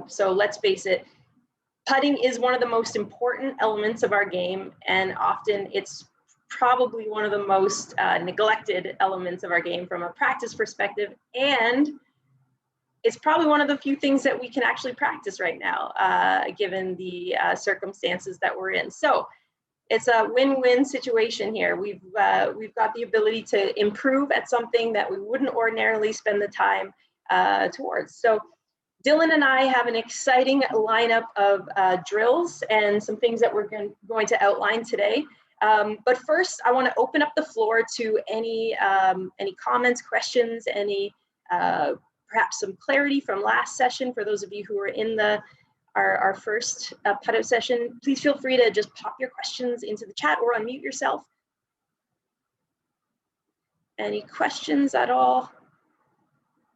So let's face it, putting is one of the most important elements of our game, and often it's probably one of the most neglected elements of our game from a practice perspective, and it's probably one of the few things that we can actually practice right now, given the circumstances that we're in. So it's a win-win situation here. We've got the ability to improve at something that we wouldn't ordinarily spend the time towards. So Dylan and I have an exciting lineup of drills and some things that we're going to outline today. But first, I want to open up the floor to any comments, questions, any perhaps some clarity from last session for those of you who were in our first PuttOUT session. Please feel free to just pop your questions into the chat or unmute yourself. Any questions at all?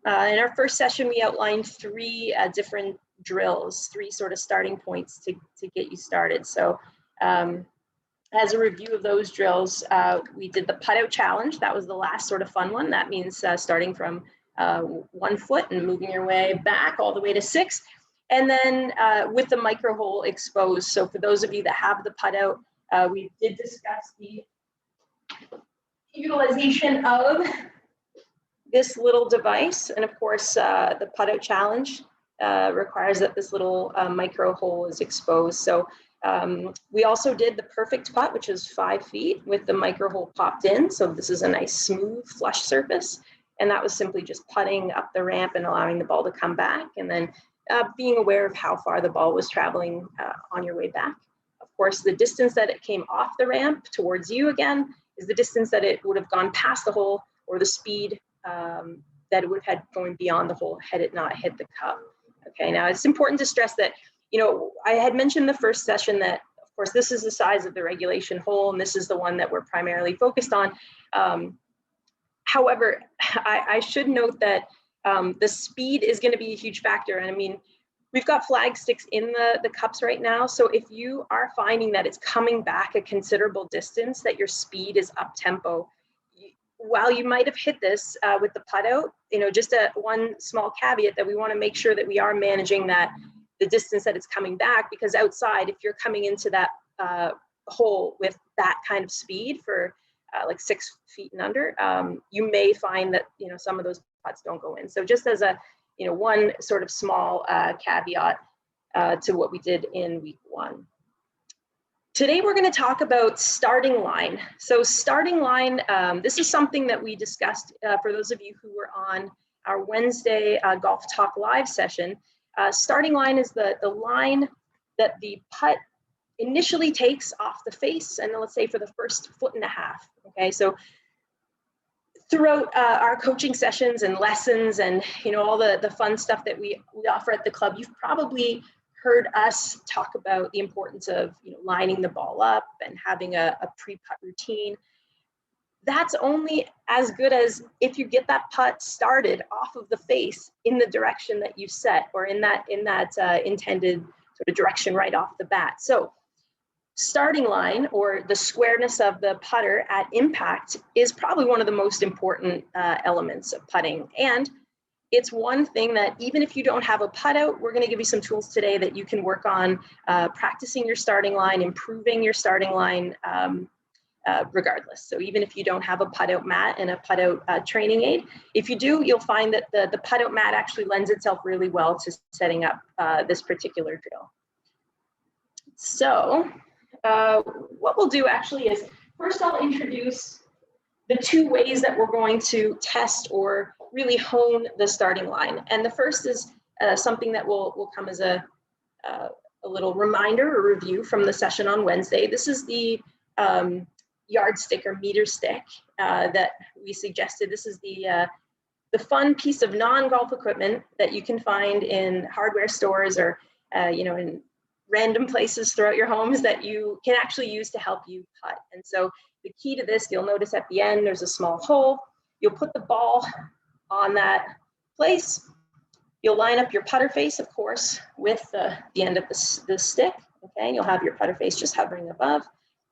In our first session, we outlined 3 different drills, 3 sort of starting points to get you started. So as a review of those drills, we did the PuttOUT challenge. That was the last sort of fun one. That means starting from 1 foot and moving your way back all the way to 6. And then with the micro hole exposed. So for those of you that have the PuttOUT, we did discuss the utilization of this little device. And of course, the PuttOUT challenge requires that this little micro hole is exposed. So we also did the perfect putt, which is 5 feet with the micro hole popped in. So this is a nice smooth flush surface. And that was simply just putting up the ramp and allowing the ball to come back, and then being aware of how far the ball was traveling on your way back. Of course, the distance that it came off the ramp towards you again is the distance that it would have gone past the hole, or the speed that it would have had going beyond the hole had it not hit the cup. Okay, now it's important to stress that, you know, I had mentioned the first session that, of course, this is the size of the regulation hole, and this is the one that we're primarily focused on. However, I should note that the speed is going to be a huge factor. And I mean, we've got flag sticks in the cups right now. So if you are finding that it's coming back a considerable distance, that your speed is up tempo, while you might have hit this with the PuttOUT, you know, just one small caveat that we want to make sure that we are managing the distance that it's coming back, because outside, if you're coming into that hole with that kind of speed for like 6 feet and under, you may find that, you know, some of those putts don't go in. So just as a, you know, one sort of small caveat to what we did in week 1. Today, we're going to talk about starting line. So starting line, this is something that we discussed for those of you who were on our Wednesday Golf Talk Live session. Starting line is the line that the putt initially takes off the face, and let's say for the first 1.5 feet. Okay, so throughout our coaching sessions and lessons and, you know, all the fun stuff that we offer at the club, you've probably heard us talk about the importance of, you know, lining the ball up and having a pre-putt routine. That's only as good as if you get that putt started off of the face in the direction that you set, or in that intended sort of direction right off the bat. So starting line, or the squareness of the putter at impact, is probably one of the most important elements of putting. And it's one thing that, even if you don't have a PuttOUT, we're going to give you some tools today that you can work on practicing your starting line, improving your starting line regardless. So even if you don't have a PuttOUT mat and a PuttOUT training aid, if you do, you'll find that the PuttOUT mat actually lends itself really well to setting up this particular drill. So what we'll do actually is, first I'll introduce the 2 ways that we're going to test or really hone the starting line. And the first is something that will come as a little reminder or review from the session on Wednesday. This is the yardstick or meter stick that we suggested. This is the fun piece of non-golf equipment that you can find in hardware stores, or you know, in random places throughout your homes that you can actually use to help you putt. And so the key to this, you'll notice at the end, there's a small hole. You'll put the ball on that place. You'll line up your putter face, of course, with the end of the stick. Okay, and you'll have your putter face just hovering above.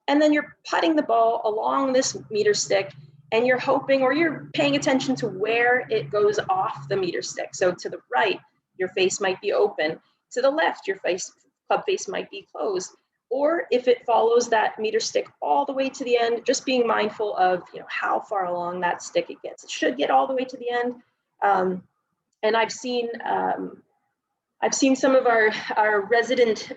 And then you're putting the ball along this meter stick, and you're hoping, or you're paying attention to where it goes off the meter stick. So to the right, your face might be open. to the left, your club face might be closed. Or if it follows that meter stick all the way to the end, just being mindful of how far along that stick it gets. It should get all the way to the end. And I've seen some of our resident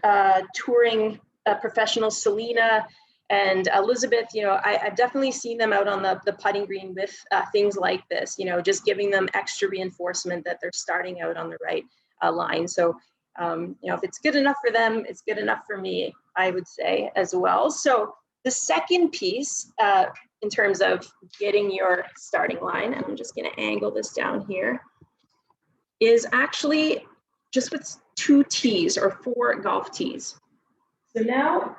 touring professionals, Selena and Elizabeth. I've definitely seen them out on the putting green with things like this. Just giving them extra reinforcement that they're starting out on the right line. So if it's good enough for them, it's good enough for me, I would say as well. So the second piece in terms of getting your starting line, and I'm just going to angle this down here, is actually just with 2 tees or 4 golf tees. So now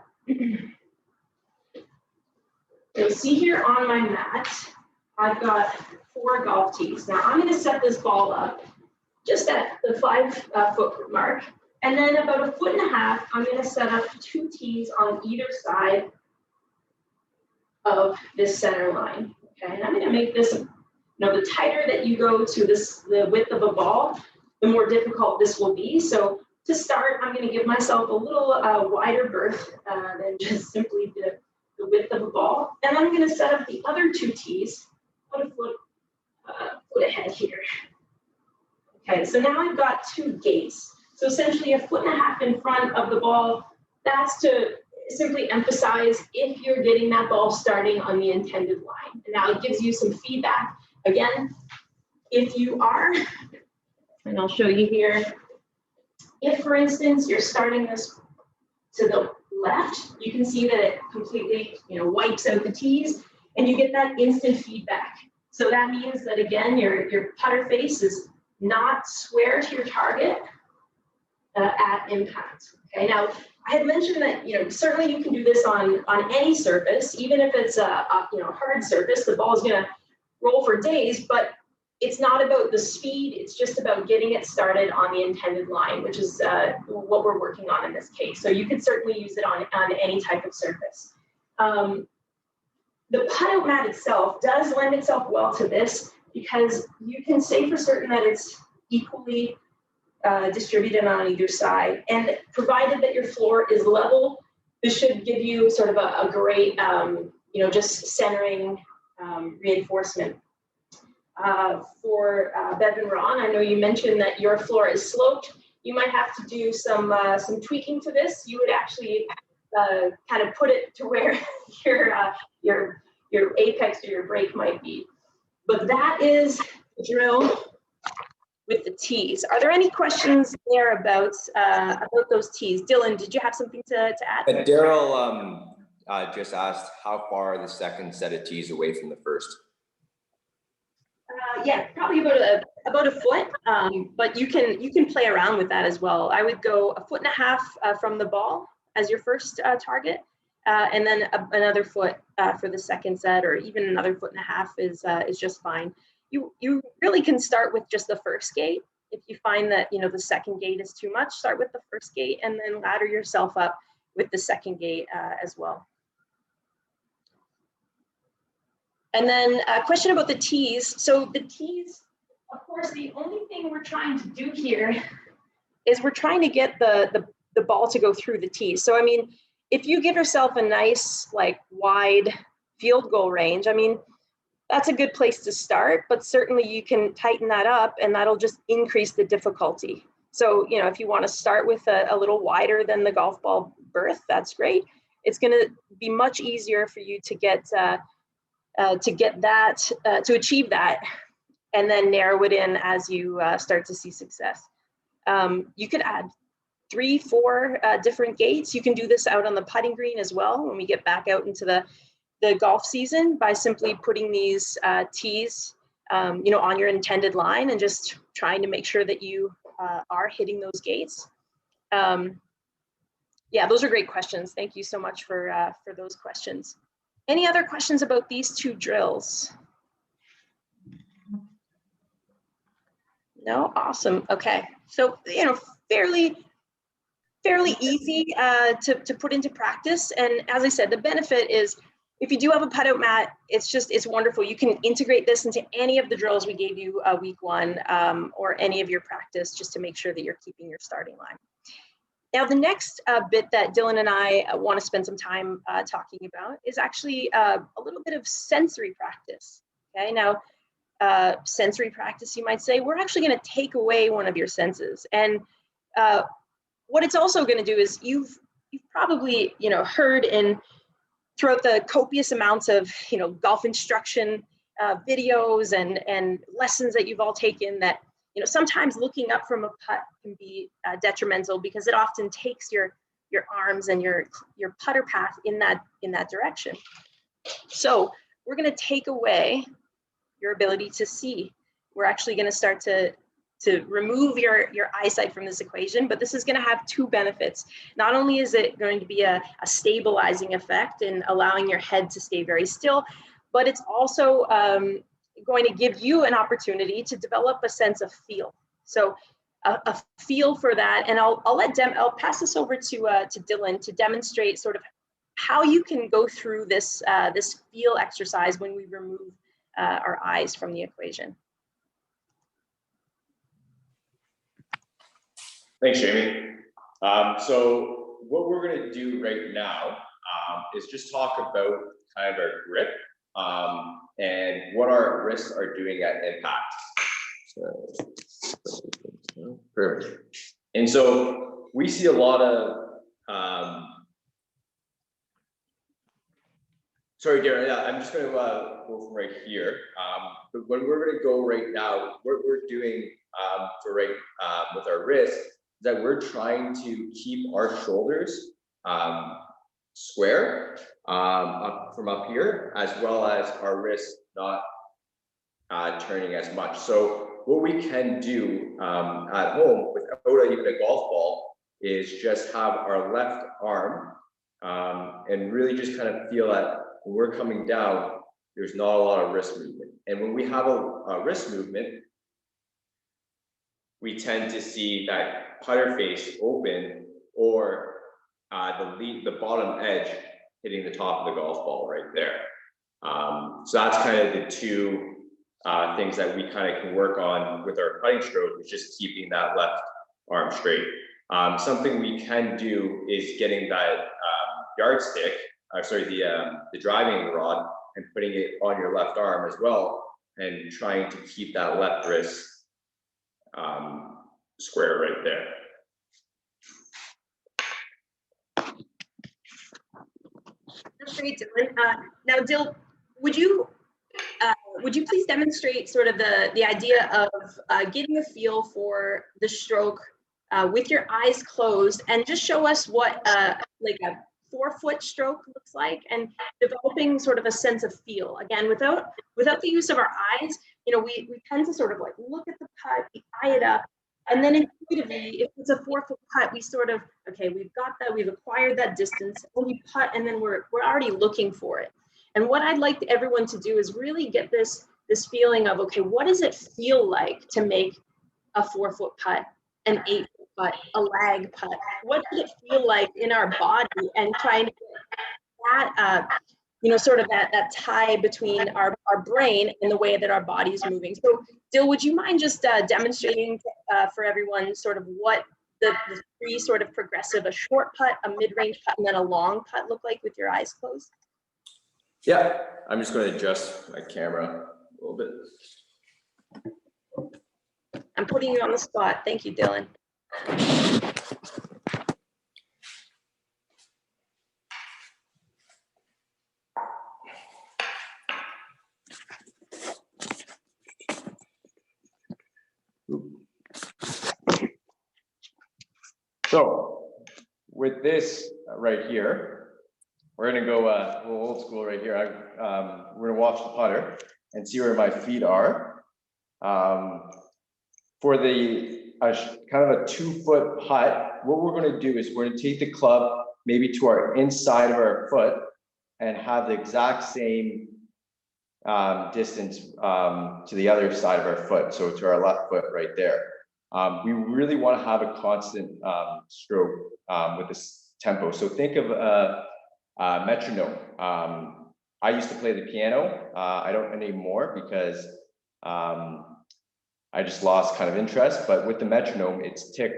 you'll see here on my mat, I've got 4 golf tees. Now I'm going to set this ball up just at the 5-foot mark. And then about 1.5 feet, I'm going to set up 2 tees on either side of this center line. Okay, and I'm going to make this, the tighter that you go to the width of a ball, the more difficult this will be. So to start, I'm going to give myself a little wider berth than just simply the width of a ball. And I'm going to set up the other 2 tees about a foot ahead here. Okay, so now I've got 2 gates. So essentially 1.5 feet in front of the ball. That's to simply emphasize if you're getting that ball starting on the intended line. And now it gives you some feedback. Again, if you are, and I'll show you here, if for instance, you're starting this to the left, you can see that it completely wipes out the tees and you get that instant feedback. So that means that again, your putter face is not square to your target at impact. Okay, now I had mentioned that certainly you can do this on any surface, even if it's a hard surface. The ball is going to roll for days, but it's not about the speed. It's just about getting it started on the intended line, which is what we're working on in this case. So you could certainly use it on any type of surface. The PuttOUT mat itself does lend itself well to this because you can say for certain that it's equally distributed on either side. And provided that your floor is level, this should give you sort of a great, just centering reinforcement. For Bev and Ron, I know you mentioned that your floor is sloped. You might have to do some tweaking to this. You would actually kind of put it to where your apex or your break might be. But that is the drill with the tees. Are there any questions there about those tees? Dylan, did you have something to add? Daryl just asked how far the second set of tees away from the first. Yeah, probably about a foot, but you can play around with that as well. I would go 1.5 feet from the ball as your first target, and then another foot for the second set, or even another 1.5 feet is just fine. You really can start with just the first gate. If you find that the second gate is too much, start with the first gate and then ladder yourself up with the second gate as well. And then a question about the tees. So the tees, of course, the only thing we're trying to do here is we're trying to get the ball to go through the tees. So, I mean, if you give yourself a nice, wide field goal range, I mean, that's a good place to start, but certainly you can tighten that up and that'll just increase the difficulty. So, if you want to start with a little wider than the golf ball berth, that's great. It's going to be much easier for you to get that, to achieve that, and then narrow it in as you start to see success. You could add 3-4 different gates. You can do this out on the putting green as well when we get back out into the golf season by simply putting these tees, on your intended line and just trying to make sure that you are hitting those gates. Yeah, those are great questions. Thank you so much for those questions. Any other questions about these 2 drills? No? Awesome. Okay. So, fairly easy to put into practice. And as I said, the benefit is if you do have a PuttOUT mat, it's wonderful. You can integrate this into any of the drills we gave you week 1 or any of your practice just to make sure that you're keeping your starting line. Now, the next bit that Dylan and I want to spend some time talking about is actually a little bit of sensory practice. Okay, now sensory practice, you might say, we're actually going to take away one of your senses. And what it's also going to do is you've probably heard throughout the copious amounts of golf instruction videos and lessons that you've all taken that sometimes looking up from a putt can be detrimental because it often takes your arms and your putter path in that direction. So we're going to take away your ability to see. We're actually going to start to remove your eyesight from this equation, but this is going to have two benefits. Not only is it going to be a stabilizing effect in allowing your head to stay very still, but it's also going to give you an opportunity to develop a sense of feel. So a feel for that, and I'll pass this over to Dylan to demonstrate sort of how you can go through this this feel exercise when we remove our eyes from the equation. Thanks, Jamie. So what we're going to do right now is just talk about kind of our grip and what our wrists are doing at impact. So, perfect. And so we see a lot of, sorry, Darren, yeah, I'm just going to go from right here. But when we're going to go right now, what we're doing with our wrists is that we're trying to keep our shoulders square from up here, as well as our wrists not turning as much. So what we can do at home without even a golf ball is just have our left arm and really just kind of feel that when we're coming down, there's not a lot of wrist movement. And when we have a wrist movement, we tend to see that putter face open or the bottom edge hitting the top of the golf ball right there. So that's kind of the two things that we kind of can work on with our putting stroke, is just keeping that left arm straight. Something we can do is getting that yardstick, the driving rod, and putting it on your left arm as well, and trying to keep that left wrist square right there. That's great, Dylan. Now, Dill, would you please demonstrate sort of the idea of getting a feel for the stroke with your eyes closed, and just show us what like a forefoot stroke looks like, and developing sort of a sense of feel. Again, without the use of our eyes, we tend to sort of like look at the putt, we eye it up, and then intuitively, if it's a 4-foot putt, we sort of, okay, we've got that, we've acquired that distance, and we putt, and then we're already looking for it. And what I'd like everyone to do is really get this feeling of, okay, what does it feel like to make a 4-foot putt, an 8-foot putt, a lag putt? What does it feel like in our body? And trying to get that, sort of that tie between our brain and the way that our body is moving. So, Dill, would you mind just demonstrating for everyone sort of what the three sort of progressive, a short putt, a mid-range putt, and then a long putt look like with your eyes closed? Yeah, I'm just going to adjust my camera a little bit. I'm putting you on the spot. Thank you, Dylan. So with this right here, we're going to go a little old school right here. We're going to watch the putter and see where my feet are. For the kind of a 2-foot putt, what we're going to do is we're going to take the club maybe to our inside of our foot and have the exact same distance to the other side of our foot, so to our left foot right there. We really want to have a constant stroke with this tempo. So think of a metronome. I used to play the piano. I don't anymore because I just lost kind of interest. But with the metronome, it's tick,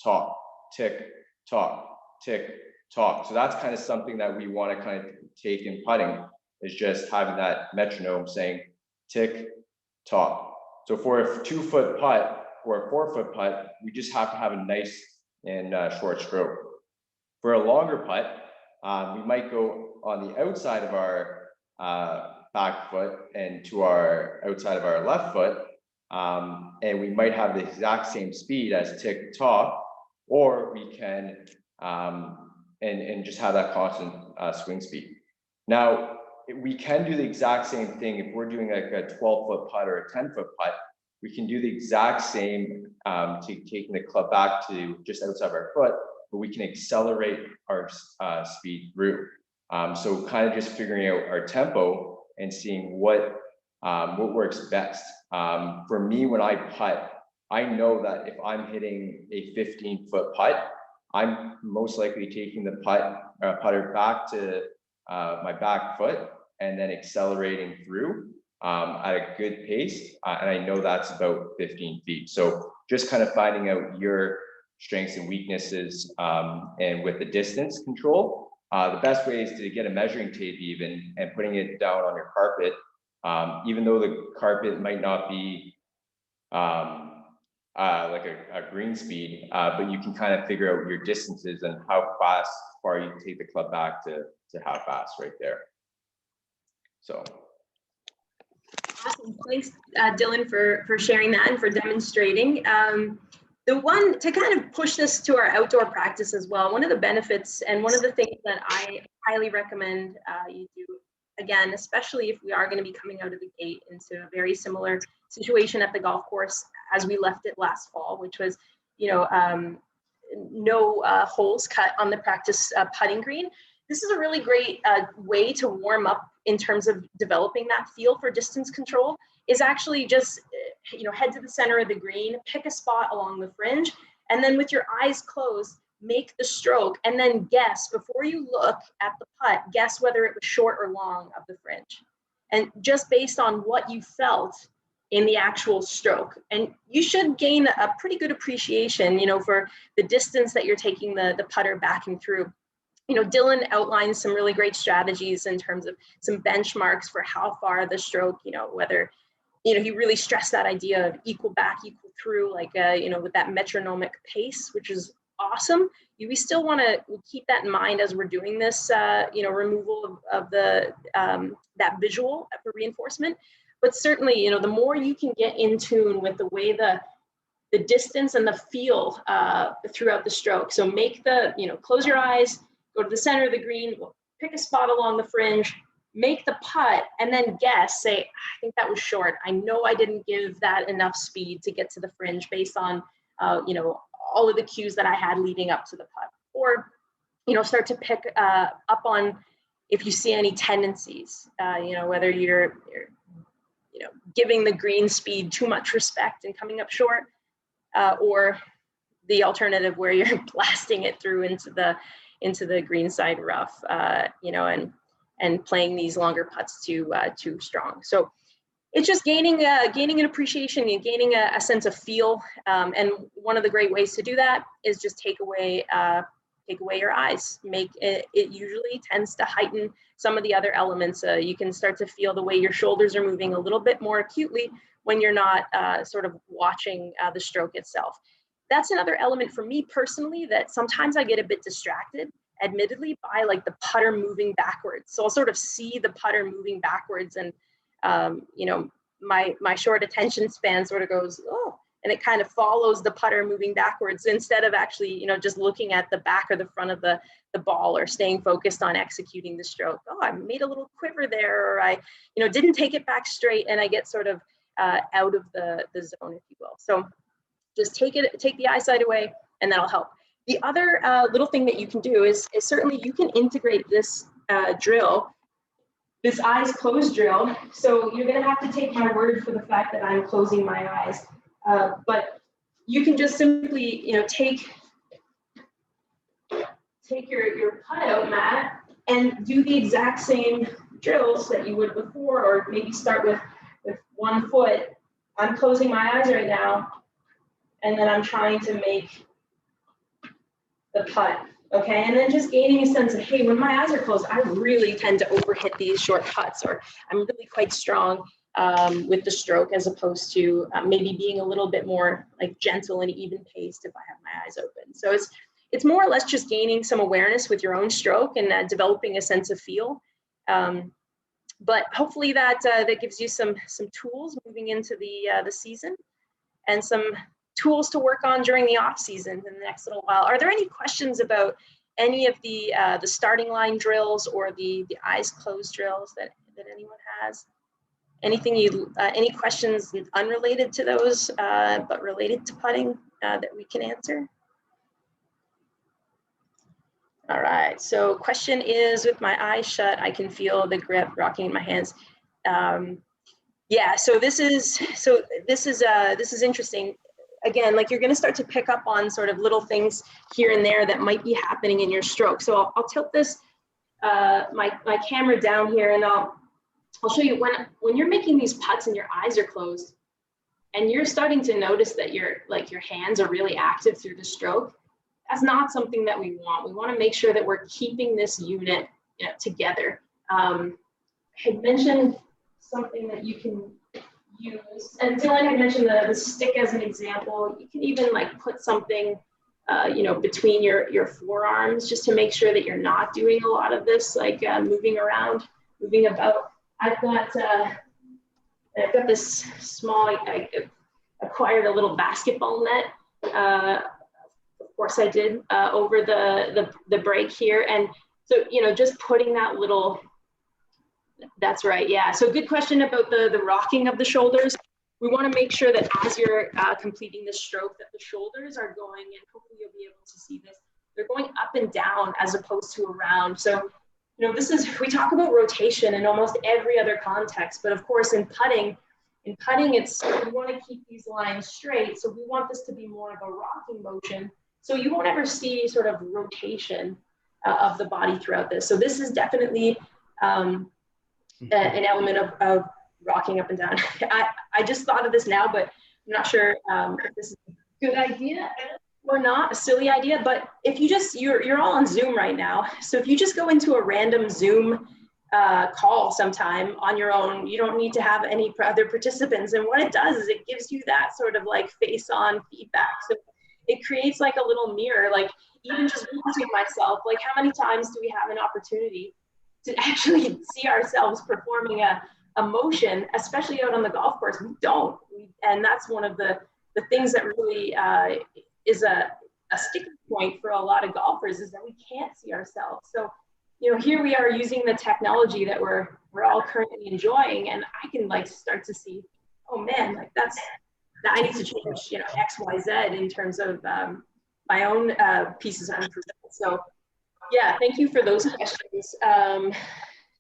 tock, tick, tock, tick, tock. So that's kind of something that we want to kind of take in putting, is just having that metronome saying tick, tock. So for a 2-foot putt or a 4-foot putt, we just have to have a nice and short stroke. For a longer putt, we might go on the outside of our back foot and to our outside of our left foot, and we might have the exact same speed as tick, tock, or we can and just have that constant swing speed. Now, we can do the exact same thing if we're doing like a 12-foot putt or a 10-foot putt. We can do the exact same taking the club back to just outside of our foot, but we can accelerate our speed through. So kind of just figuring out our tempo and seeing what works best. For me, when I putt, I know that if I'm hitting a 15-foot putt, I'm most likely taking the putter back to my back foot and then accelerating through at a good pace. And I know that's about 15 feet. So just kind of finding out your strengths and weaknesses, and with the distance control, the best way is to get a measuring tape even and putting it down on your carpet. Even though the carpet might not be like a green speed, but you can kind of figure out your distances and how far you can take the club back to how fast right there. So. Awesome. Thanks, Dylan, for sharing that and for demonstrating. The one to kind of push this to our outdoor practice as well, one of the benefits and one of the things that I highly recommend you do, again, especially if we are going to be coming out of the gate into a very similar situation at the golf course as we left it last fall, which was, no holes cut on the practice putting green. This is a really great way to warm up in terms of developing that feel for distance control, is actually just, head to the center of the green, pick a spot along the fringe, and then with your eyes closed, make the stroke, and then guess, before you look at the putt, guess whether it was short or long of the fringe. And just based on what you felt in the actual stroke. And you should gain a pretty good appreciation, for the distance that you're taking the putter backing through. Dylan outlines some really great strategies in terms of some benchmarks for how far the stroke, whether, he really stressed that idea of equal back, equal through, like, with that metronomic pace, which is awesome. We still want to keep that in mind as we're doing this, removal of the that visual for reinforcement. But certainly, the more you can get in tune with the way the distance and the feel throughout the stroke. So make close your eyes, go to the center of the green, pick a spot along the fringe, make the putt, and then guess, say, I think that was short. I know I didn't give that enough speed to get to the fringe based on, all of the cues that I had leading up to the putt. Or, start to pick up on if you see any tendencies, whether you're giving the green speed too much respect and coming up short, or the alternative where you're blasting it through into the green side rough, and playing these longer putts too strong. So it's just gaining an appreciation and gaining a sense of feel. And one of the great ways to do that is just take away your eyes. It usually tends to heighten some of the other elements. You can start to feel the way your shoulders are moving a little bit more acutely when you're not sort of watching the stroke itself. That's another element for me personally that sometimes I get a bit distracted, admittedly, by like the putter moving backwards. So I'll sort of see the putter moving backwards, and my short attention span sort of goes, oh, and it kind of follows the putter moving backwards instead of actually, just looking at the back or the front of the ball or staying focused on executing the stroke. Oh, I made a little quiver there, or I, didn't take it back straight, and I get sort of out of the zone, if you will. So just take the eyesight away, and that'll help. The other little thing that you can do is certainly you can integrate this drill, this eyes closed drill. So you're going to have to take my word for the fact that I'm closing my eyes. But you can just simply, take your PuttOUT mat and do the exact same drills that you would before, or maybe start with 1 foot. I'm closing my eyes right now, and then I'm trying to make the putt. Okay, and then just gaining a sense of, hey, when my eyes are closed, I really tend to overhit these short putts, or I'm really quite strong with the stroke, as opposed to maybe being a little bit more like gentle and even paced if I have my eyes open. So it's more or less just gaining some awareness with your own stroke and developing a sense of feel. But hopefully that gives you some tools moving into the season, and some tools to work on during the off season in the next little while. Are there any questions about any of the starting line drills or the eyes closed drills that anyone has? Anything any questions unrelated to those, but related to putting that we can answer? All right, so question is, with my eyes shut, I can feel the grip rocking in my hands. Yeah, so this is interesting. Again, like, you're going to start to pick up on sort of little things here and there that might be happening in your stroke. So I'll tilt this my camera down here, and I'll show you when you're making these putts and your eyes are closed, and you're starting to notice that your hands are really active through the stroke. That's not something that we want. We want to make sure that we're keeping this unit together. I had mentioned something that you can use, and Dylan had mentioned the stick as an example. You can even like put something between your forearms, just to make sure that you're not doing a lot of this, like moving around, moving about. I've got this small, I acquired a little basketball net. Of course I did, over the break here. And so, just putting that little, that's right, yeah. So good question about the rocking of the shoulders. We want to make sure that as you're completing the stroke, that the shoulders are going, and hopefully you'll be able to see this, they're going up and down as opposed to around. So, we talk about rotation in almost every other context, but of course in putting, we want to keep these lines straight. So we want this to be more of a rocking motion. So you won't ever see sort of rotation of the body throughout this. So this is definitely an element of rocking up and down. I just thought of this now, but I'm not sure if this is a good idea or not, a silly idea. But if you you're all on Zoom right now. So if you just go into a random Zoom call sometime on your own, you don't need to have any other participants. And what it does is it gives you that sort of like face-on feedback. So it creates like a little mirror, like even just watching myself, like how many times do we have an opportunity to actually see ourselves performing a motion, especially out on the golf course? We don't. And that's one of the things that really is a sticking point for a lot of golfers, is that we can't see ourselves. So, here we are using the technology that we're all currently enjoying, and I can like start to see, oh man, like I need to change, X, Y, Z in terms of my own pieces of improvement. So yeah, thank you for those questions.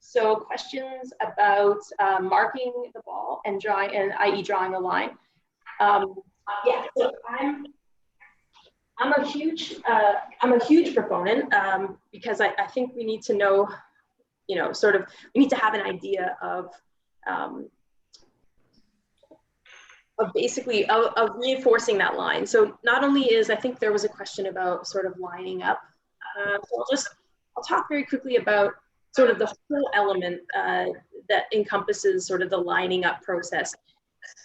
So questions about marking the ball and drawing, and i.e. drawing a line. Yeah, so I'm a huge proponent, because I think we need to know, we need to have an idea of basically of reinforcing that line. So not only I think there was a question about sort of lining up. So I'll talk very quickly about sort of the whole element that encompasses sort of the lining up process.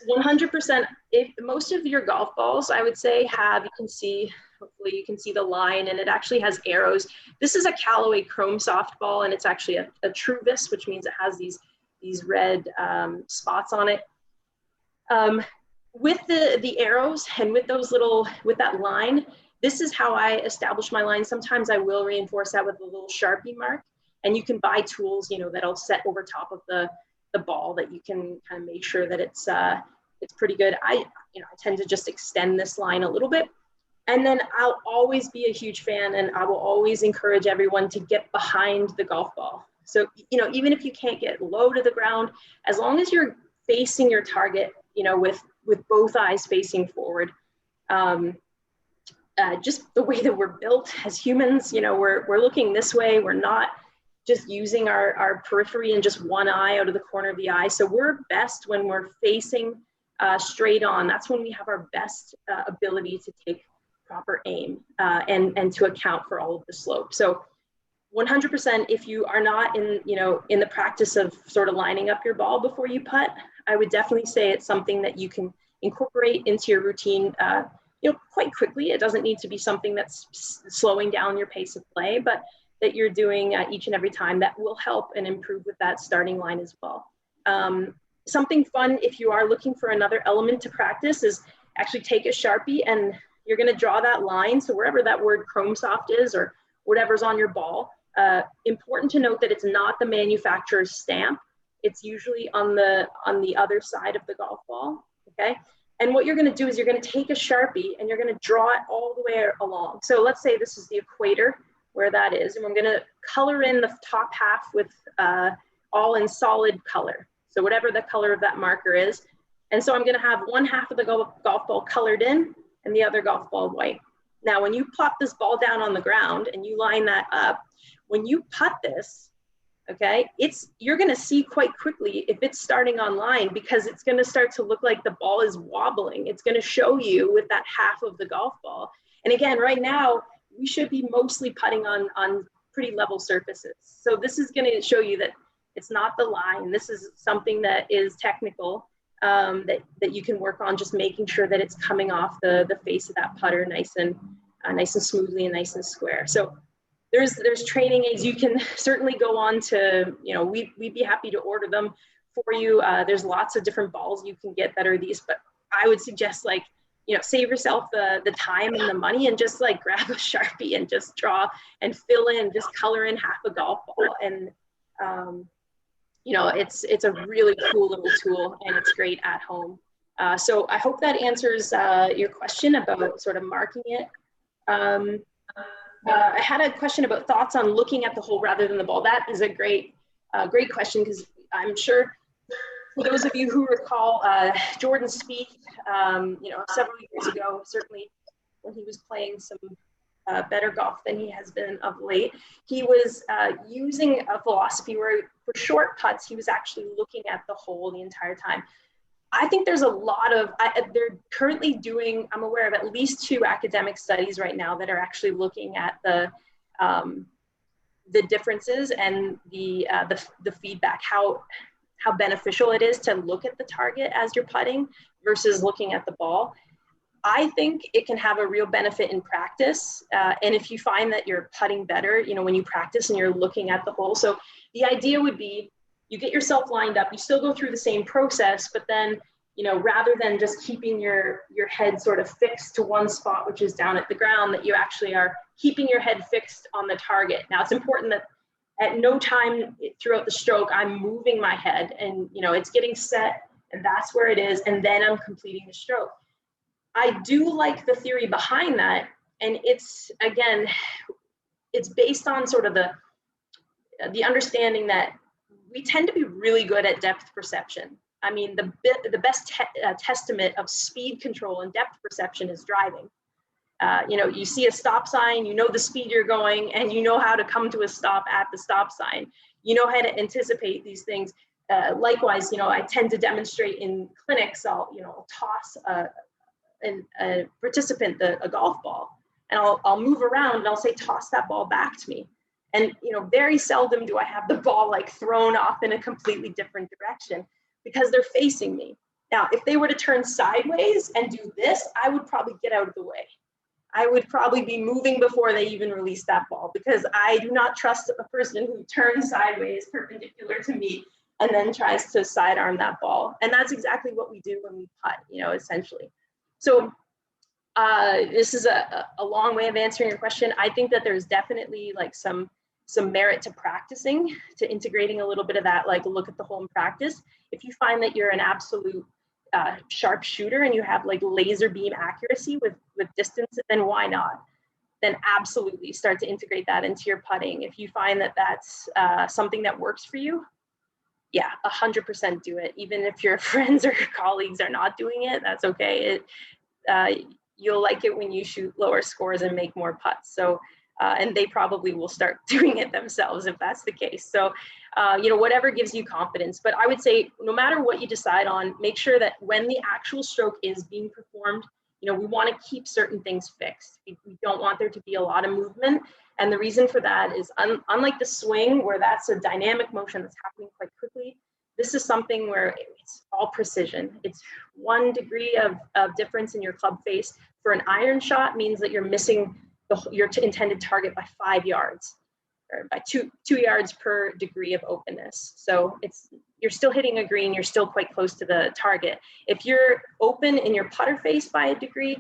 100%, if most of your golf balls, I would say, hopefully you can see the line, and it actually has arrows. This is a Callaway Chrome softball, and it's actually a Truvis, which means it has these red spots on it. With the arrows and with that line, this is how I establish my line. Sometimes I will reinforce that with a little Sharpie mark, and you can buy tools, that'll set over top of the ball that you can kind of make sure that it's pretty good. I tend to just extend this line a little bit, and then I'll always be a huge fan, and I will always encourage everyone to get behind the golf ball. So, even if you can't get low to the ground, as long as you're facing your target, with both eyes facing forward, just the way that we're built as humans, we're looking this way. We're not just using our periphery and just one eye out of the corner of the eye. So we're best when we're facing straight on. That's when we have our best ability to take proper aim and to account for all of the slope. So 100%, if you are not in, in the practice of sort of lining up your ball before you putt, I would definitely say it's something that you can incorporate into your routine, quite quickly. It doesn't need to be something that's slowing down your pace of play, but that you're doing each and every time. That will help and improve with that starting line as well. Something fun, if you are looking for another element to practice, is actually take a Sharpie and you're going to draw that line. So wherever that word Chrome Soft is or whatever's on your ball, important to note that it's not the manufacturer's stamp. It's usually on the other side of the golf ball, okay? And what you're gonna do is you're gonna take a Sharpie and you're gonna draw it all the way along. So let's say this is the equator, where that is, and we're gonna color in the top half with all in solid color. So whatever the color of that marker is. And so I'm gonna have one half of the golf ball colored in and the other golf ball white. Now, when you plop this ball down on the ground and you line that up, when you putt this, okay, you're gonna see quite quickly if it's starting on line, because it's gonna start to look like the ball is wobbling. It's gonna show you with that half of the golf ball. And again, right now, we should be mostly putting on pretty level surfaces. So this is gonna show you that it's not the line. This is something that is technical, that you can work on, just making sure that it's coming off the face of that putter nice and smoothly and nice and square. So there's training aids. You can certainly go on to, we'd be happy to order them for you. There's lots of different balls you can get that are these, but I would suggest, like, save yourself the time and the money and just like grab a Sharpie and just draw and fill in, just color in half a golf ball. And, it's a really cool little tool and it's great at home. So I hope that answers your question about sort of marking it. I had a question about thoughts on looking at the hole rather than the ball. That is a great question, because I'm sure for those of you who recall Jordan Spieth, several years ago, certainly when he was playing some better golf than he has been of late, he was using a philosophy where for short putts, he was actually looking at the hole the entire time. I think there's a lot of, they're currently doing, I'm aware of at least 2 academic studies right now that are actually looking at the differences and the feedback, how beneficial it is to look at the target as you're putting versus looking at the ball. I think it can have a real benefit in practice. And if you find that you're putting better, when you practice and you're looking at the hole. So the idea would be, you get yourself lined up, you still go through the same process, but then, rather than just keeping your head sort of fixed to one spot, which is down at the ground, that you actually are keeping your head fixed on the target. Now, it's important that at no time throughout the stroke, I'm moving my head and, it's getting set and that's where it is. And then I'm completing the stroke. I do like the theory behind that. And it's, again, it's based on sort of the understanding that we tend to be really good at depth perception. I mean, the best testament of speed control and depth perception is driving. You see a stop sign, you know the speed you're going, and you know how to come to a stop at the stop sign. You know how to anticipate these things. Likewise, I tend to demonstrate in clinics. I'll toss a participant a golf ball, and I'll move around and I'll say, toss that ball back to me. And very seldom do I have the ball like thrown off in a completely different direction, because they're facing me. Now, if they were to turn sideways and do this, I would probably get out of the way. I would probably be moving before they even release that ball, because I do not trust a person who turns sideways perpendicular to me and then tries to sidearm that ball. And that's exactly what we do when we putt, essentially. So this is a long way of answering your question. I think that there's definitely like some merit to practicing, to integrating a little bit of that, like look at the hole in practice. If you find that you're an absolute sharp shooter and you have like laser beam accuracy with distance, then why not? Then absolutely start to integrate that into your putting. If you find that that's something that works for you, yeah, 100% do it. Even if your friends or your colleagues are not doing it, that's okay. You'll like it when you shoot lower scores and make more putts. So, and they probably will start doing it themselves if that's the case. So, whatever gives you confidence. But I would say, no matter what you decide on, make sure that when the actual stroke is being performed, you know, we want to keep certain things fixed. We don't want there to be a lot of movement. And the reason for that is unlike the swing, where that's a dynamic motion that's happening quite quickly, this is something where it's all precision. It's 1 degree of difference in your club face. For an iron shot means that you're missing your intended target by 5 yards, or by two yards per degree of openness. So you're still hitting a green, you're still quite close to the target. If you're open in your putter face by a degree,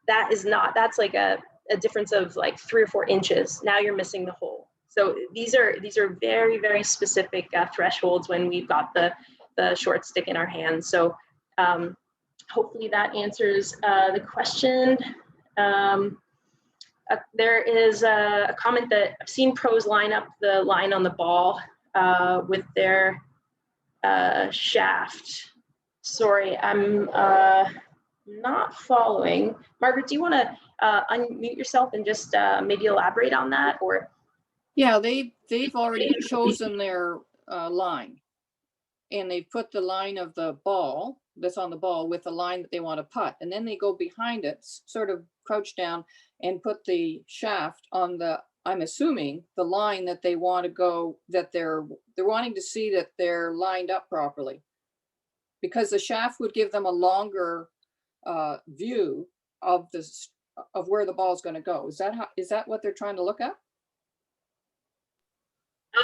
that's like a difference of like 3 or 4 inches. Now you're missing the hole. So these are very, very specific thresholds when we've got the short stick in our hands. So hopefully that answers the question. There is a comment that I've seen pros line up the line on the ball with their shaft. Sorry, I'm not following. Margaret, do you want to unmute yourself and just maybe elaborate on that? Or yeah, they've already chosen their line, and they put the line of the ball that's on the ball with the line that they want to putt, and then they go behind it, sort of crouch down, and put the shaft on the, I'm assuming, the line that they want to go, that they're wanting to see that they're lined up properly, because the shaft would give them a longer view of where the ball is going to go. Is that what they're trying to look at?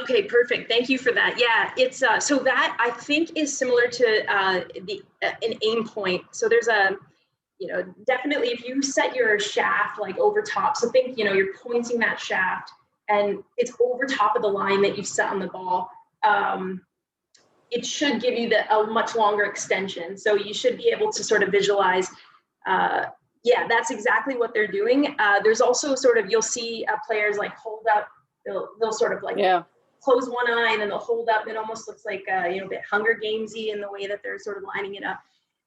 Okay, perfect. Thank you for that. Yeah, it's so that I think is similar to an aim point. So there's definitely if you set your shaft like over top, so think, you're pointing that shaft and it's over top of the line that you've set on the ball. It should give you a much longer extension. So you should be able to sort of visualize, yeah, that's exactly what they're doing. There's also sort of, you'll see players like hold up, they'll sort of like, yeah, close one eye and then they'll hold up. It almost looks like a bit Hunger Gamesy in the way that they're sort of lining it up.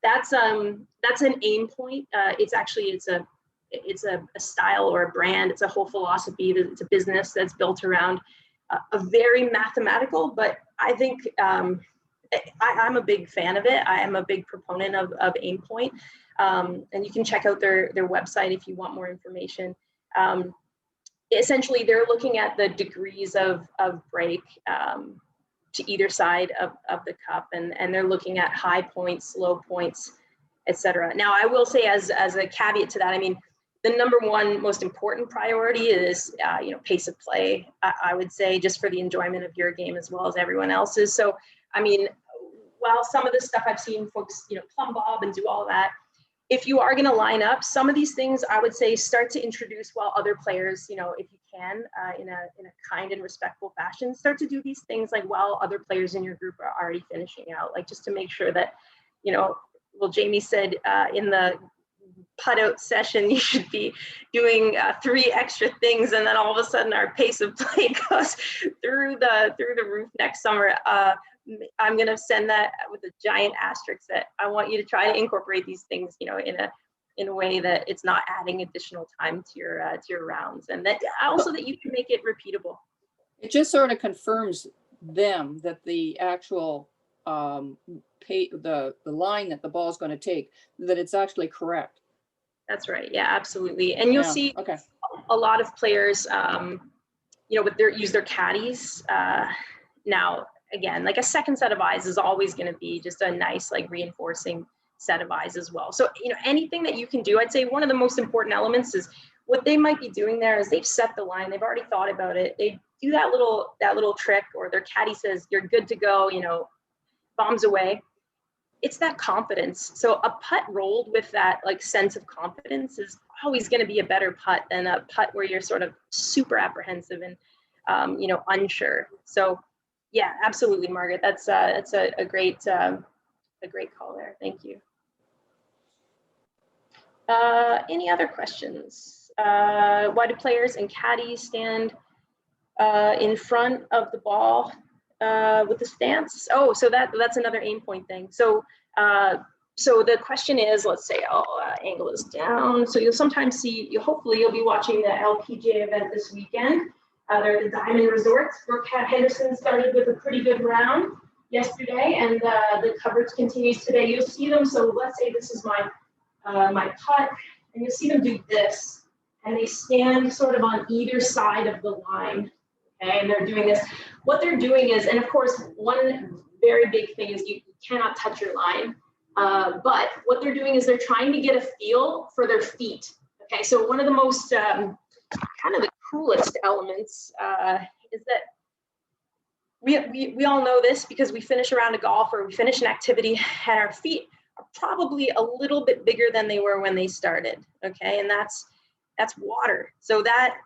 That's an aim point. It's a style or a brand. It's a whole philosophy. It's a business that's built around a very mathematical, but I think I'm a big fan of it. I am a big proponent of aim point. And you can check out their website if you want more information. Essentially, they're looking at the degrees of break to either side of the cup, and they're looking at high points, low points, etc. Now, I will say as a caveat to that, I mean, the number one most important priority is pace of play. I would say, just for the enjoyment of your game as well as everyone else's. So, I mean, while some of the stuff I've seen folks plumb bob and do all that, if you are going to line up, some of these things I would say start to introduce while other players, if you can, in a kind and respectful fashion, start to do these things like while other players in your group are already finishing out, like just to make sure that, well, Jamie said in the PuttOUT session, you should be doing 3 extra things, and then all of a sudden our pace of play goes through the roof next summer. I'm going to send that with a giant asterisk that I want you to try to incorporate these things, in a way that it's not adding additional time to your rounds, and that also that you can make it repeatable. It just sort of confirms them that the actual the line that the ball is going to take, that it's actually correct. That's right. Yeah, absolutely. And you'll see a lot of players, use their caddies. Now, again, like a second set of eyes is always going to be just a nice, like reinforcing set of eyes as well. So, anything that you can do, I'd say one of the most important elements is what they might be doing there is they've set the line. They've already thought about it. They do that little trick, or their caddy says, you're good to go, bombs away. It's that confidence. So a putt rolled with that like sense of confidence is always going to be a better putt than a putt where you're sort of super apprehensive and, unsure. So yeah, absolutely, Margaret. That's a great call there. Thank you. Any other questions? Why do players and caddies stand in front of the ball with the stance? Oh, so that's another aim point thing. So the question is, let's say I'll angle this down. So you'll sometimes see, hopefully you'll be watching the LPGA event this weekend. They're at the Diamond Resorts. Brooke Henderson started with a pretty good round yesterday, and the coverage continues today. You'll see them. So let's say this is my my putt, and you'll see them do this, and they stand sort of on either side of the line, okay, and they're doing this. What they're doing is, and of course, one very big thing is you cannot touch your line, but what they're doing is they're trying to get a feel for their feet, okay? So one of the most, kind of the coolest elements is that we all know this because we finish around a golf or we finish an activity and our feet are probably a little bit bigger than they were when they started, okay? And that's water. So that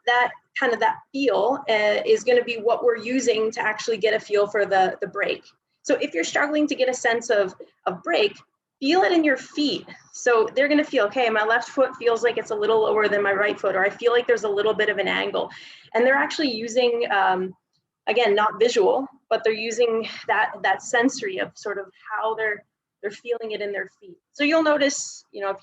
kind of that feel is going to be what we're using to actually get a feel for the break. So if you're struggling to get a sense of break, feel it in your feet. So they're going to feel, okay, my left foot feels like it's a little lower than my right foot, or I feel like there's a little bit of an angle. And they're actually using, again, not visual, but they're using that sensory of sort of how they're feeling it in their feet. So you'll notice, you know,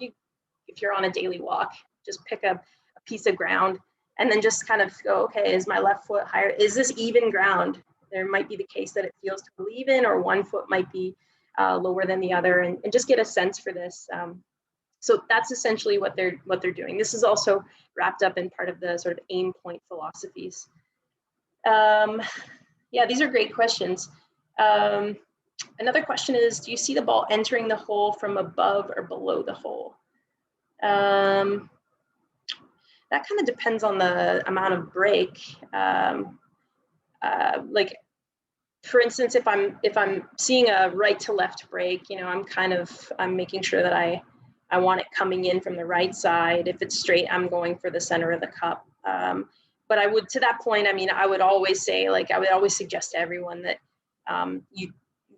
if you're on a daily walk, just pick up a piece of ground and then just kind of go, okay, is my left foot higher? Is this even ground? There might be the case that it feels totally even, or one foot might be lower than the other, and just get a sense for this. So that's essentially what they're doing. This is also wrapped up in part of the sort of aim point philosophies. Yeah, these are great questions. Another question is, do you see the ball entering the hole from above or below the hole? That kind of depends on the amount of break. Like, for instance, if I'm seeing a right to left break, you know, I'm making sure that I want it coming in from the right side. If it's straight, I'm going for the center of the cup. But I would, to that point, I mean, I would always say, like, I would always suggest to everyone that you,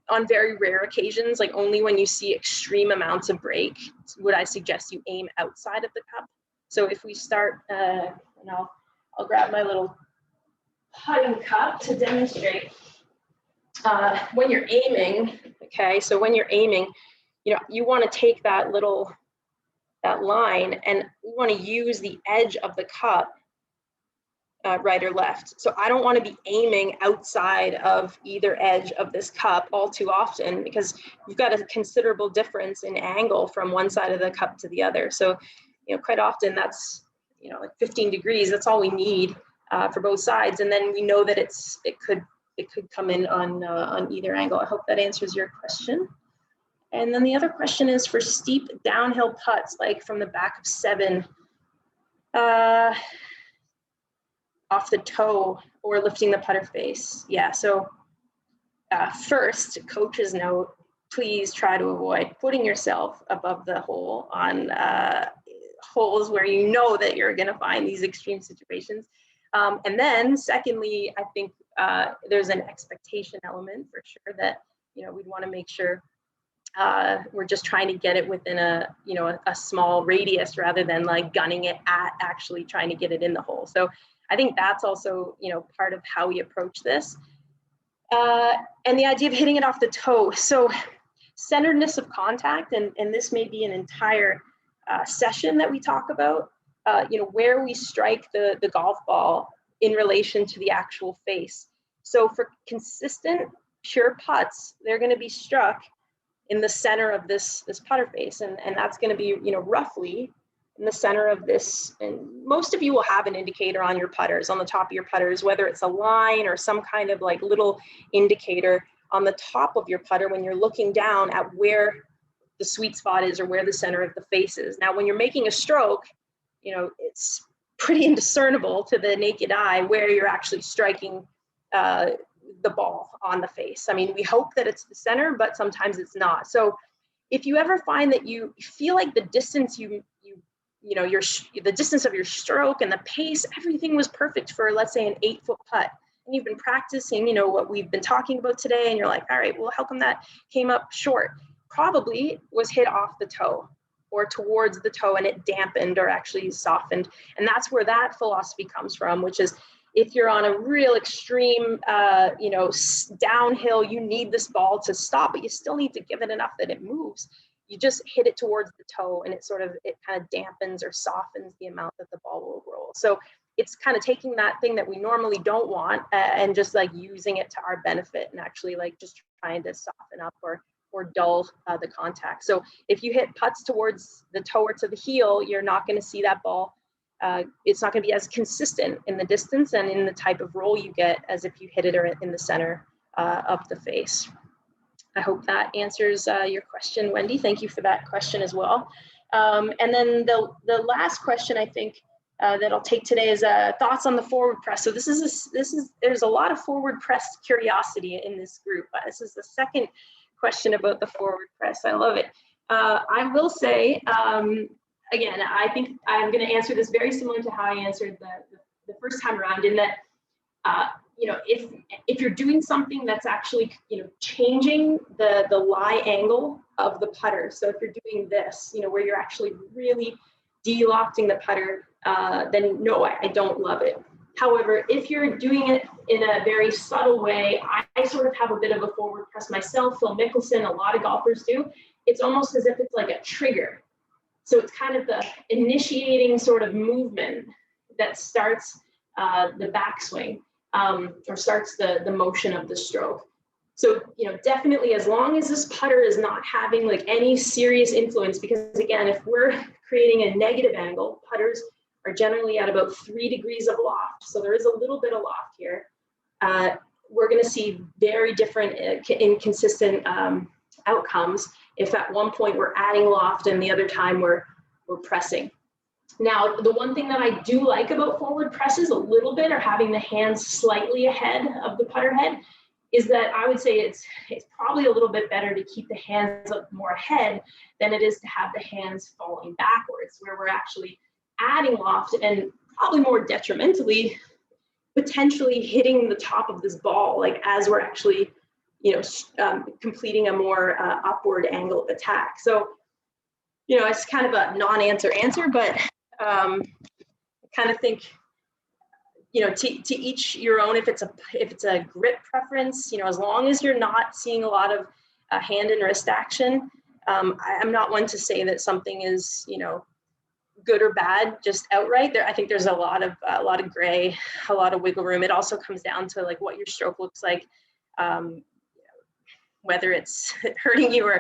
on very rare occasions, like only when you see extreme amounts of break, would I suggest you aim outside of the cup. So if we start, and I'll grab my little putting cup to demonstrate. When you're aiming, okay, so when you're aiming, you know, you want to take that line, and we want to use the edge of the cup, right or left. So I don't want to be aiming outside of either edge of this cup all too often, because you've got a considerable difference in angle from one side of the cup to the other. So, you know, quite often that's, you know, like 15 degrees. That's all we need for both sides, and then we know that it could come in on either angle. I hope that answers your question. And then the other question is for steep downhill putts, like from the back of 7, off the toe or lifting the putter face. Yeah, so first, coach's note, please try to avoid putting yourself above the hole on holes where you know that you're gonna find these extreme situations. And then secondly, I think there's an expectation element for sure that, you know, we'd want to make sure we're just trying to get it within a small radius rather than like gunning it at actually trying to get it in the hole. So I think that's also, you know, part of how we approach this. And the idea of hitting it off the toe. So centeredness of contact, and this may be an entire session that we talk about, you know, where we strike the golf ball in relation to the actual face. So for consistent pure putts, they're going to be struck in the center of this putter face, and that's going to be, you know, roughly in the center of this. And most of you will have an indicator on your putters, on the top of your putters, whether it's a line or some kind of like little indicator on the top of your putter when you're looking down at where the sweet spot is or where the center of the face is. Now, when you're making a stroke, you know, it's pretty indiscernible to the naked eye where you're actually striking the ball on the face. I mean, we hope that it's the center, but sometimes it's not. So if you ever find that you feel like the distance the distance of your stroke and the pace, everything was perfect for, let's say, an 8-foot putt, and you've been practicing, you know, what we've been talking about today, and you're like, all right, well, how come that came up short? Probably was hit off the toe or towards the toe, and it dampened or actually softened. And that's where that philosophy comes from, which is if you're on a real extreme, downhill, you need this ball to stop, but you still need to give it enough that it moves. You just hit it towards the toe, and it kind of dampens or softens the amount that the ball will roll. So it's kind of taking that thing that we normally don't want and just like using it to our benefit, and actually like just trying to soften up or or dull the contact. So if you hit putts towards the toe or to the heel, you're not going to see that ball. It's not going to be as consistent in the distance and in the type of roll you get as if you hit it in the center of the face. I hope that answers your question, Wendy. Thank you for that question as well. And then the last question I think that I'll take today is thoughts on the forward press. So there's a lot of forward press curiosity in this group. This is the second question about the forward press. I love it. I will say, again, I think I'm going to answer this very similar to how I answered the first time around, in that, you know, if you're doing something that's actually, you know, changing the lie angle of the putter. So if you're doing this, you know, where you're actually really de-lofting the putter, then no, I don't love it. However, if you're doing it in a very subtle way, I sort of have a bit of a forward press myself. Phil Mickelson, a lot of golfers do. It's almost as if it's like a trigger. So it's kind of the initiating sort of movement that starts the backswing, or starts the motion of the stroke. So, you know, definitely, as long as this putter is not having like any serious influence, because again, if we're creating a negative angle, putters are generally at about 3 degrees of loft. So there is a little bit of loft here. We're going to see very different inconsistent outcomes if at one point we're adding loft and the other time we're pressing. Now, the one thing that I do like about forward presses a little bit, or having the hands slightly ahead of the putter head, is that I would say it's probably a little bit better to keep the hands up more ahead than it is to have the hands falling backwards, where we're actually adding loft and probably more detrimentally potentially hitting the top of this ball, like as we're actually, you know, completing a more upward angle of attack. So, you know, it's kind of a non-answer answer, but I kind of think, you know, to each your own. If it's a grip preference, you know, as long as you're not seeing a lot of hand and wrist action, I'm not one to say that something is, you know, good or bad just outright. There, I think there's a lot of gray, a lot of wiggle room. It also comes down to like what your stroke looks like, whether it's hurting you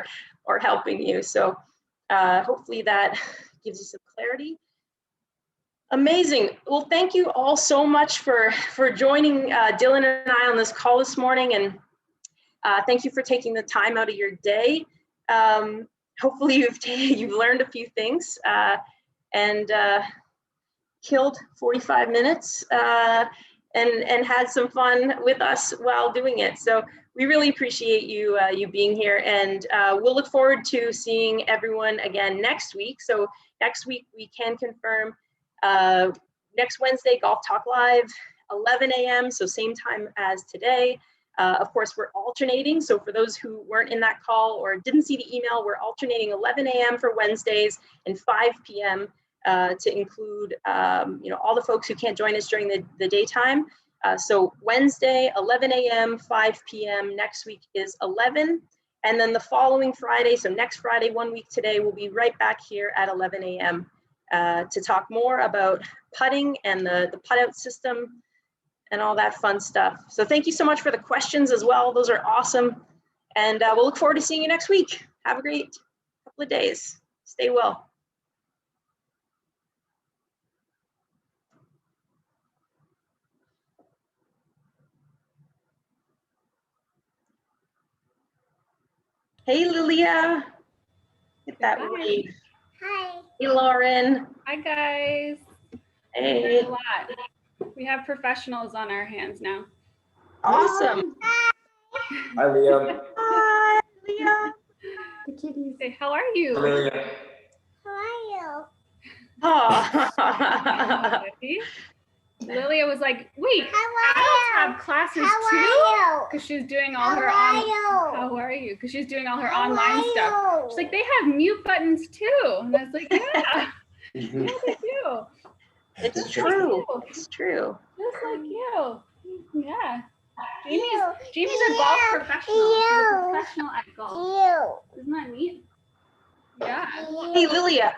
or helping you. So hopefully that gives you some clarity. Amazing. Well, thank you all so much for joining Dylan and I on this call this morning, and thank you for taking the time out of your day. Hopefully you've learned a few things and killed 45 minutes and had some fun with us while doing it. So we really appreciate you being here, and we'll look forward to seeing everyone again next week. So next week we can confirm next Wednesday, Golf Talk Live, 11 a.m. So same time as today. Of course, we're alternating. So for those who weren't in that call or didn't see the email, we're alternating 11 a.m. for Wednesdays and 5 p.m. To include you know, all the folks who can't join us during the daytime. So Wednesday, 11 a.m., 5 p.m. Next week is 11. And then the following Friday, so next Friday, 1 week today, we'll be right back here at 11 a.m. To talk more about putting and the PuttOUT system and all that fun stuff. So thank you so much for the questions as well. Those are awesome. And we'll look forward to seeing you next week. Have a great couple of days. Stay well. Hey, Lilia. Get that wave. Hi. Hey, Lauren. Hi, guys. Hey. A lot. We have professionals on our hands now. Awesome. Hi, Liam. Hi, Lilia. The kitties. Say, how are you? Liam. How are Oh. you? Lilia was like, wait, adults have classes too? Because she's doing all her How are you? Because she's doing all her online stuff. She's like, they have mute buttons too. And I was like, yeah. Yeah, they do. It's true. It's true. Just like you. Yeah. Jamie's a golf professional. She's a professional at golf. Isn't that neat? Yeah. Hey, Lilia.